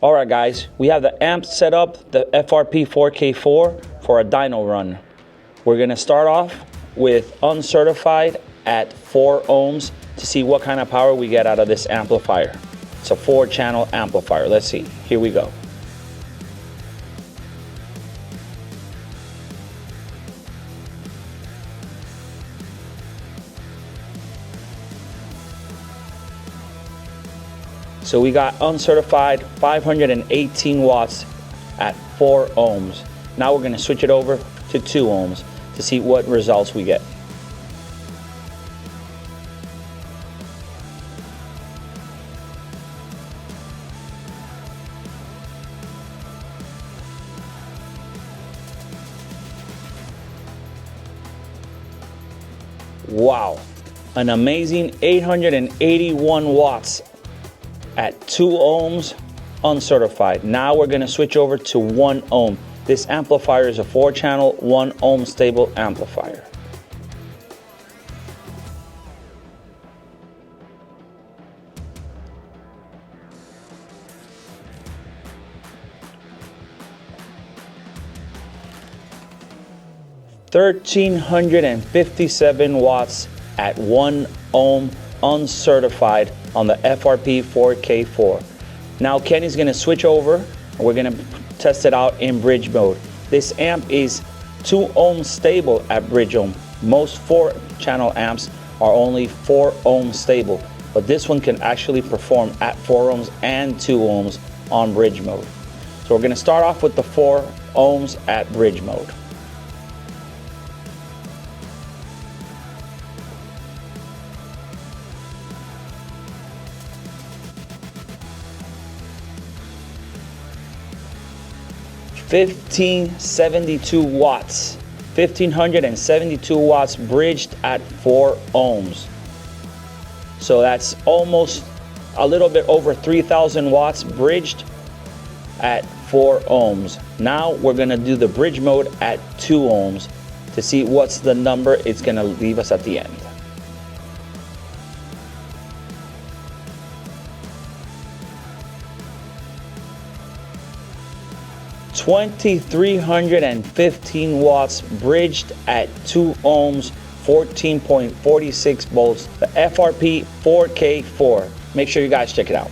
All right, guys, we have the amp set up, the FRP-4K4 for a dyno run. We're gonna start off with uncertified at 4 ohms to see what kind of power we get out of this amplifier. It's a 4-channel amplifier. Let's see, here we go. So we got uncertified 518 watts at 4 ohms. Now we're gonna switch it over to 2 ohms to see what results we get. Wow, an amazing 881 watts at 2 ohms uncertified. Now we're gonna switch over to 1 ohm. This amplifier is a 4-channel, 1 ohm stable amplifier. $1,357 watts at 1 ohm uncertified on the FRP-4K4. Now Kenny's gonna switch over and we're gonna test it out in bridge mode. This amp is 2 ohms stable at bridge ohm. Most 4-channel amps are only 4 ohms stable, but this one can actually perform at 4 ohms and 2 ohms on bridge mode. So we're gonna start off with the 4 ohms at bridge mode. $1,572 watts. 1,572 watts bridged at 4 ohms. So that's almost a little bit over 3,000 watts bridged at 4 ohms. Now we're gonna do the bridge mode at 2 ohms to see what's the number it's gonna leave us at the end. $2,315 watts bridged at 2 ohms, 14.46 volts, the FRP 4K4. Make sure you guys check it out.